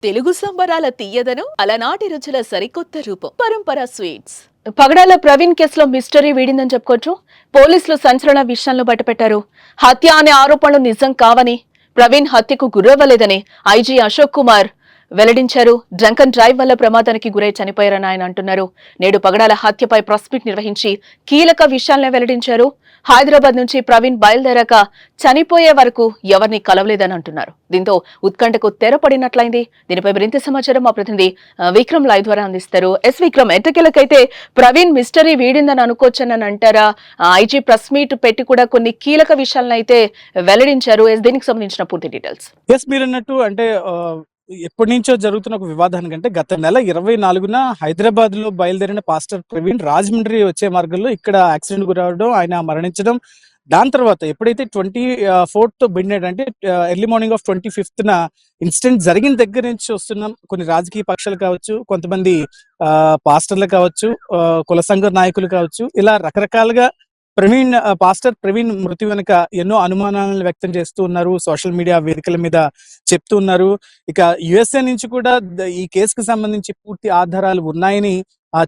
తెలుగు సంబరాల తీయదనం అలనాటి రుచుల సరికొత్త రూపం పరంపర స్వీట్స్. పగడాల ప్రవీణ్ కేసులో మిస్టరీ వీడిందని చెప్పుకోవచ్చు. పోలీసులు సంచలన విషయాలను బయటపెట్టారు. హత్య అనే ఆరోపణలు నిజం కావని, ప్రవీణ్ హత్యకు గురవ్వలేదని ఐజీ అశోక్ కుమార్ వెల్లడించారు. డ్రంక్ అండ్ డ్రైవ్ వల్ల ప్రమాదానికి గురై చనిపోయారని ఆయన అంటున్నారు. నేడు పగడాల హత్యపై ప్రెస్ మీట్ నిర్వహించి కీలక విషయాలను వెల్లడించారు. హైదరాబాద్ నుంచి ప్రవీణ్ బయలుదేరాక చనిపోయే వరకు ఎవరిని కలవలేదని అంటున్నారు. దీంతో ఉత్కంఠకు తెరపడినట్లయింది. దీనిపై మరింత సమాచారం మా ప్రతినిధి విక్రమ్ లైవ్ ద్వారా అందిస్తారు. విక్రమ్, ఎట్టకేలకైతే ప్రవీణ్ మిస్టరీ వీడిందని అనుకోవచ్చని అంటారా? ఐజీ ప్రెస్ మీట్ పెట్టి కూడా కొన్ని కీలక విషయాలను అయితే వెల్లడించారు. దీనికి సంబంధించిన పూర్తి డీటెయిల్స్. మీరు అన్నట్టు అంటే ఎప్పటి నుంచో జరుగుతున్న ఒక వివాదానికంటే గత నెల 24న హైదరాబాద్ లో బయలుదేరిన పాస్టర్ ప్రవీణ్ రాజమండ్రి వచ్చే మార్గంలో ఇక్కడ యాక్సిడెంట్ గురవడం, ఆయన మరణించడం. దాని తర్వాత ఎప్పుడైతే 24th మిడ్నైట్ అంటే early morning of 25th incident జరిగిన దగ్గర నుంచి వస్తున్నాం. కొన్ని రాజకీయ పక్షాలు కావచ్చు, కొంతమంది పాస్టర్లు కావచ్చు, కుల సంఘ నాయకులు కావచ్చు, ఇలా రకరకాలుగా పాస్టర్ ప్రవీణ్ మృతి వెనుక ఎన్నో అనుమానాలను వ్యక్తం చేస్తూ ఉన్నారు. సోషల్ మీడియా వేదికల మీద చెప్తూ ఉన్నారు. ఇక యుఎస్ఏ నుంచి కూడా ఈ కేసుకు సంబంధించి పూర్తి ఆధారాలు ఉన్నాయని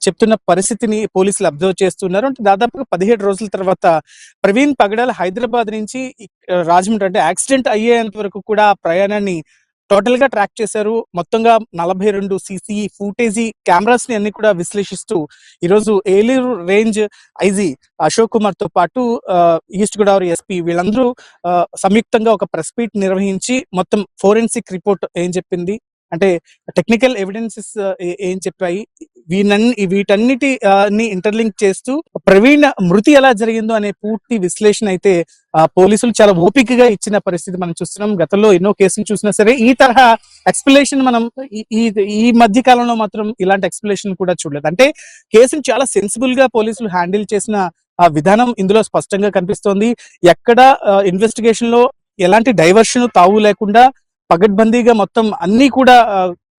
చెప్తున్న పరిస్థితిని పోలీసులు అబ్జర్వ్ చేస్తున్నారు. అంటే దాదాపుగా 17 రోజుల తర్వాత ప్రవీణ్ పగడాల హైదరాబాద్ నుంచి రాజమండ్రి అంటే యాక్సిడెంట్ అయ్యేంత వరకు కూడా ప్రయాణాన్ని టోటల్ గా ట్రాక్ చేశారు. మొత్తంగా 42 CC ఫుటేజీ కెమెరాస్ ని అన్ని కూడా విశ్లేషిస్తూ ఈరోజు ఏలూరు రేంజ్ ఐజీ అశోక్ కుమార్ తో పాటు ఈస్ట్ గోదావరి ఎస్పీ వీళ్ళందరూ సంయుక్తంగా ఒక ప్రెస్ మీట్ నిర్వహించి మొత్తం ఫోరెన్సిక్ రిపోర్ట్ ఏం చెప్పింది, అంటే టెక్నికల్ ఎవిడెన్సెస్ ఏం చెప్పాయి, వీటన్నిటి ఇంటర్లింక్ చేస్తూ ప్రవీణ్ మృతి ఎలా జరిగిందో అనే పూర్తి విశ్లేషణ అయితే పోలీసులు చాలా ఓపికగా ఇచ్చిన పరిస్థితి మనం చూస్తున్నాం. గతంలో ఎన్నో కేసులు చూసినా సరే ఈ తరహా ఎక్స్ప్లెనేషన్ మనం ఈ మధ్య కాలంలో మాత్రం ఇలాంటి ఎక్స్ప్లెనేషన్ కూడా చూడలేదు. అంటే కేసును చాలా సెన్సిబుల్ గా పోలీసులు హ్యాండిల్ చేసిన విధానం ఇందులో స్పష్టంగా కనిపిస్తోంది. ఎక్కడ ఇన్వెస్టిగేషన్ లో ఎలాంటి డైవర్షన్ తావు లేకుండా పగడ్బందీగా మొత్తం అన్ని కూడా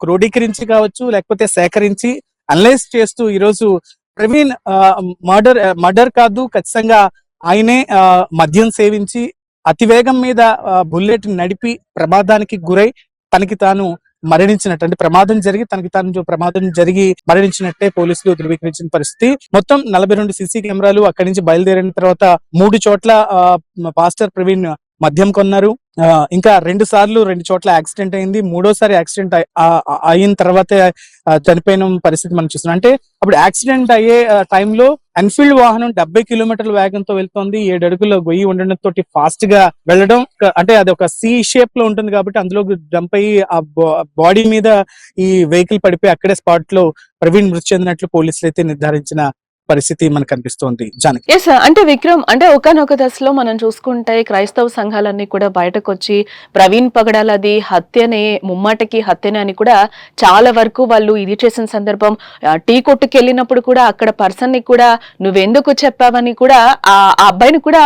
క్రోడీకరించి కావచ్చు, లేకపోతే సేకరించి అనలైజ్ చేస్తూ ఈరోజు ప్రవీణ్ మర్డర్ కాదు, ఖచ్చితంగా ఆయనే మద్యం సేవించి అతివేగం మీద బుల్లెట్ నడిపి ప్రమాదానికి గురై తనకి తాను మరణించినట్టు, అంటే ప్రమాదం జరిగి మరణించినట్టే పోలీసులు ధృవీకరించిన పరిస్థితి. మొత్తం 42 CC కెమెరాలు అక్కడి నుంచి బయలుదేరిన తర్వాత 3 చోట్ల పాస్టర్ ప్రవీణ్ మద్యం కొన్నారు. ఇంకా 2 సార్లు 2 చోట్ల యాక్సిడెంట్ అయింది. మూడోసారి యాక్సిడెంట్ అయిన తర్వాతే చనిపోయిన పరిస్థితి మనం చూస్తున్నాం. అంటే అప్పుడు యాక్సిడెంట్ అయ్యే టైంలో ఎన్ఫీల్డ్ వాహనం 70 కిలోమీటర్ల వేగంతో వెళ్తోంది. 7 అడుగుల గొయ్యి ఉండడంతో ఫాస్ట్ గా వెళ్ళడం, అంటే అది ఒక C షేప్ లో ఉంటుంది కాబట్టి అందులో జంప్ అయ్యి ఆ బాడీ మీద ఈ వెహికల్ పడిపోయి అక్కడే స్పాట్ లో ప్రవీణ్ మృతి చెందినట్లు పోలీసులు అయితే నిర్ధారించిన పరిస్థితి మనకు కనిపిస్తోంది. జానకి, అంటే విక్రమ్, అంటే ఒకనొక దశలో మనం చూసుకుంటే క్రైస్తవ సంఘాలన్నీ కూడా బయటకు వచ్చి ప్రవీణ్ పగడాలది హత్యనే, ముమ్మాటికి హత్యనే అని కూడా చాలా వరకు వాళ్ళు ఇది చేసిన సందర్భం. టీ కొట్టుకు వెళ్ళినప్పుడు కూడా అక్కడ పర్సన్ ని కూడా నువ్వెందుకు చెప్పావని కూడా ఆ అబ్బాయిని కూడా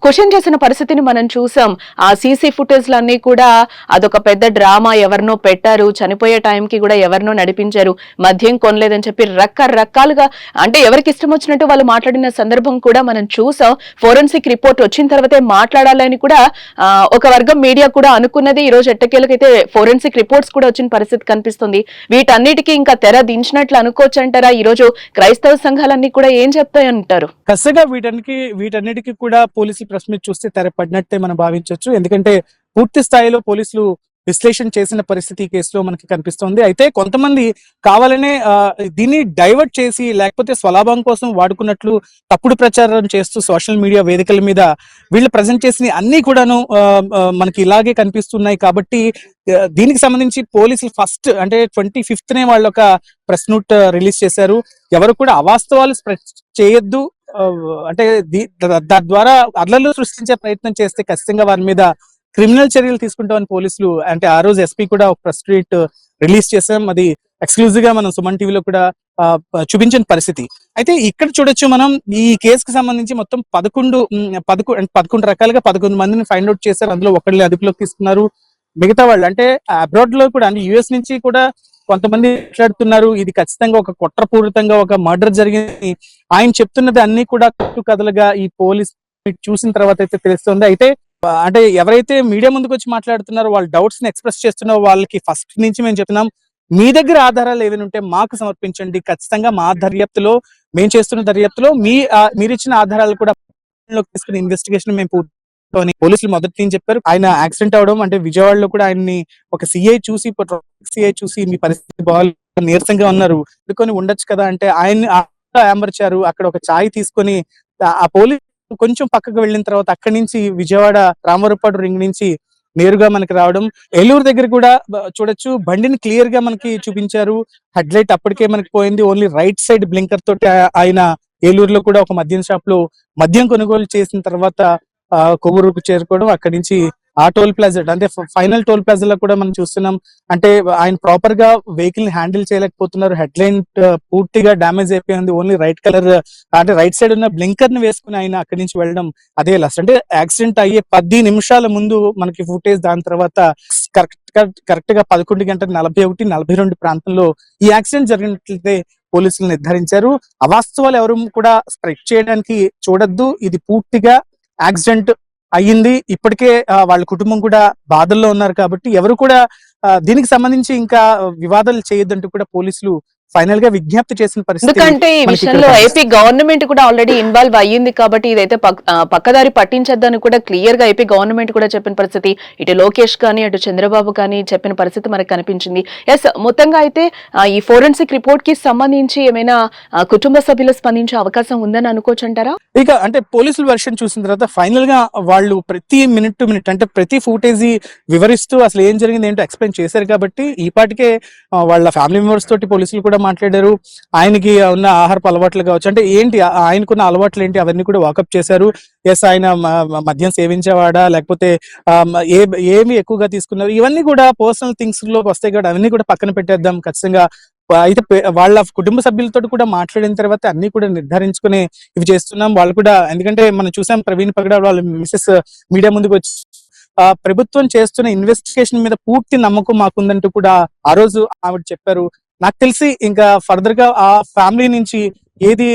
క్వశ్చన్ చేసిన పరిస్థితిని మనం చూసాం. ఆ సీసీ ఫుటేజ్ లన్నీ కూడా అదొక పెద్ద డ్రామా, ఎవరినో పెట్టారు, చనిపోయే టైంకి కూడా ఎవరినో నడిపించారు, మద్యం కొనలేదని చెప్పి రకరకాలుగా, అంటే ఎవరికి ఇష్టం వచ్చినట్టు వాళ్ళు మాట్లాడిన సందర్భం కూడా మనం చూసాం. ఫోరెన్సిక్ రిపోర్ట్ వచ్చిన తర్వాతే మాట్లాడాలని కూడా ఒక వర్గం మీడియా కూడా అనుకున్నది. ఈ రోజు ఎట్టకేలకైతే ఫోరెన్సిక్ రిపోర్ట్స్ కూడా వచ్చిన పరిస్థితి కనిపిస్తుంది. వీటన్నిటికీ ఇంకా తెర దించినట్లు అనుకోవచ్చు అంటారా? ఈ రోజు క్రైస్తవ సంఘాలన్నీ కూడా ఏం చెప్తాయంటారు? ఖచ్చితంగా వీటన్నిటికీ కూడా పోలీసులు ప్రెస్ మీట్ చూస్తే తెరపడినట్టే మనం భావించవచ్చు. ఎందుకంటే పూర్తి స్థాయిలో పోలీసులు విశ్లేషణ చేసిన పరిస్థితి కేసులో మనకి కనిపిస్తోంది. అయితే కొంతమంది కావాలనే దీన్ని డైవర్ట్ చేసి, లేకపోతే స్వలాభం కోసం వాడుకున్నట్లు తప్పుడు ప్రచారం చేస్తూ సోషల్ మీడియా వేదికల మీద వీళ్ళు ప్రజెంట్ చేసిన అన్ని కూడాను మనకి ఇలాగే కనిపిస్తున్నాయి. కాబట్టి దీనికి సంబంధించి పోలీసులు ఫస్ట్ అంటే 25th వాళ్ళు ఒక ప్రెస్ నోట్ రిలీజ్ చేశారు. ఎవరు కూడా అవాస్తవాలు స్ప్రెడ్ చేయొద్దు, అంటే దాని ద్వారా అల్లర్లు సృష్టించే ప్రయత్నం చేస్తే ఖచ్చితంగా వారి మీద క్రిమినల్ చర్యలు తీసుకుంటామని పోలీసులు, అంటే ఆ రోజు ఎస్పీ కూడా ఒక ప్రెస్ మీట్ రిలీజ్ చేసాం. అది ఎక్స్క్లూజివ్ గా మనం సుమన్ టీవీలో కూడా చూపించిన పరిస్థితి. అయితే ఇక్కడ చూడొచ్చు మనం ఈ కేసుకు సంబంధించి మొత్తం 11 రకాలుగా 11 మందిని ఫైండ్ అవుట్ చేశారు. అందులో ఒకళ్ళని అదుపులోకి తీసుకున్నారు. మిగతా వాళ్ళు అంటే అబ్రాడ్ లో కూడా, అంటే యుఎస్ నుంచి కూడా కొంతమంది మాట్లాడుతున్నారు. ఇది ఖచ్చితంగా ఒక కుట్రపూరితంగా ఒక మర్డర్ జరిగింది. ఆయన చెప్తున్నది అన్ని కూడా కట్టు కథలుగా ఈ పోలీస్ చూసిన తర్వాత అయితే తెలుస్తుంది. అయితే అంటే ఎవరైతే మీడియా ముందుకు వచ్చి మాట్లాడుతున్నారో వాళ్ళ డౌట్స్ ని ఎక్స్ప్రెస్ చేస్తున్నారో వాళ్ళకి ఫస్ట్ నుంచి మేము చెప్తున్నాం, మీ దగ్గర ఆధారాలు ఏమైనా ఉంటే మాకు సమర్పించండి. ఖచ్చితంగా మా దర్యాప్తులో, మేము చేస్తున్న దర్యాప్తులో మీరిచ్చిన ఆధారాలు కూడా తీసుకుని ఇన్వెస్టిగేషన్ మేము పోలీసులు మొదటి నుంచి చెప్పారు. ఆయన యాక్సిడెంట్ అవడం అంటే విజయవాడలో కూడా ఆయన్ని ఒక సిఐ చూసి మీ పరిస్థితి బాగా నీరసంగా ఉన్నారు, అందుకొని ఉండొచ్చు కదా అంటే ఆయన్ని ఆమర్చారు. అక్కడ ఒక ఛాయ్ తీసుకొని ఆ పోలీసు కొంచెం పక్కకు వెళ్ళిన తర్వాత అక్కడి నుంచి విజయవాడ రామవరపాడు రింగ్ నుంచి నేరుగా మనకి రావడం. ఏలూరు దగ్గర కూడా చూడొచ్చు, బండిని క్లియర్ గా మనకి చూపించారు. హెడ్ లైట్ అప్పటికే మనకి పోయింది. ఓన్లీ రైట్ సైడ్ బ్లింకర్ తోటి ఆయన ఏలూరులో కూడా ఒక మద్యం షాప్ లో మద్యం కొనుగోలు చేసిన తర్వాత కొవ్వూరుకు చేరుకోవడం. అక్కడి నుంచి ఆ టోల్ ప్లాజా అంటే ఫైనల్ టోల్ ప్లాజా కూడా మనం చూస్తున్నాం. అంటే ఆయన ప్రాపర్ గా వెహికల్ ని హ్యాండిల్ చేయలేకపోతున్నారు. హెడ్ లైట్ పూర్తిగా డ్యామేజ్ అయిపోయింది. ఓన్లీ రైట్ కలర్ అంటే రైట్ సైడ్ ఉన్న బ్లింకర్ ని వేసుకుని ఆయన అక్కడి నుంచి వెళ్ళడం అదే లాస్ట్. అంటే యాక్సిడెంట్ అయ్యే 10 నిమిషాల ముందు మనకి ఫుటేజ్, దాని తర్వాత కరెక్ట్ గా 11:41-42 ప్రాంతంలో ఈ యాక్సిడెంట్ జరిగినట్లయితే పోలీసులు నిర్ధారించారు. అవాస్తవాలు ఎవరు కూడా స్ప్రెడ్ చేయడానికి చూడొద్దు. ఇది పూర్తిగా యాక్సిడెంట్ అయ్యింది. ఇప్పటికే వాళ్ళ కుటుంబం కూడా బాధల్లో ఉన్నారు కాబట్టి ఎవరు కూడా దీనికి సంబంధించి ఇంకా వివాదాలు చేయొద్దంటూ కూడా పోలీసులు ఫైనల్ గా విజ్ఞప్తి చేసిన పరిస్థితి. ఎందుకంటే ఈ విషయంలో ఏపీ గవర్నమెంట్ కూడా ఆల్రెడీ ఇన్వాల్వ్ అయ్యింది కాబట్టి ఇదైతే పక్కదారి పట్టించద్దని కూడా క్లియర్ గా ఏపీ గవర్నమెంట్ కూడా చెప్పిన పరిస్థితి, ఇటు లోకేష్ కానీ అటు చంద్రబాబు కానీ చెప్పిన పరిస్థితి మనకు కనిపించింది. ఎస్, మొత్తంగా అయితే ఈ ఫోరెన్సిక్ రిపోర్ట్ కి సంబంధించి ఏమైనా కుటుంబ సభ్యులు స్పందించే అవకాశం ఉందని అనుకోవచ్చు అంటారా? ఇక అంటే పోలీసుల వెర్షన్ చూసిన తర్వాత ఫైనల్ గా వాళ్ళు ప్రతి మినిట్ టు మినిట్ అంటే ప్రతి ఫుటేజ్ వివరిస్తూ అసలు ఏం జరిగింది ఏంటో ఎక్స్ప్లెయిన్ చేశారు కాబట్టి ఈ పాటికే వాళ్ళ ఫ్యామిలీ మెంబర్స్ తోటి పోలీసులు కూడా మాట్లాడారు. ఆయనకి ఉన్న ఆహారపు అలవాట్లు కావచ్చు, అంటే ఏంటి ఆయనకున్న అలవాట్లు ఏంటి అవన్నీ కూడా వాకప్ చేశారు. ఎస్, ఆయన మద్యం సేవించేవాడా లేకపోతే ఏమి ఎక్కువగా తీసుకున్నారు, ఇవన్నీ కూడా పర్సనల్ థింగ్స్ లోకి వస్తాయి కాబట్టి అవన్నీ కూడా పక్కన పెట్టేద్దాం ఖచ్చితంగా. అయితే వాళ్ళ కుటుంబ సభ్యులతో కూడా మాట్లాడిన తర్వాత అన్ని కూడా నిర్ధారించుకుని ఇవి చేస్తున్నాం. వాళ్ళు కూడా, ఎందుకంటే మనం చూసాం ప్రవీణ్ పగడ వాళ్ళ మిసెస్ మీడియా ముందుకు వచ్చి ప్రభుత్వం చేస్తున్న ఇన్వెస్టిగేషన్ మీద పూర్తి నమ్మకం మాకుందంటూ కూడా ఆ రోజు ఆవిడ చెప్పారు. నాకు తెలిసి ఇంకా ఫర్దర్ గా ఆ ఫ్యామిలీ నుంచి ఏది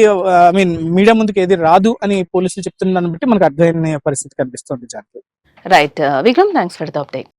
మీడియా ముందుకు ఏది రాదు అని పోలీసులు చెప్తున్న దాన్ని బట్టి మనకు అర్థమైన పరిస్థితి కనిపిస్తుంది. Right Vikram, thanks for the update.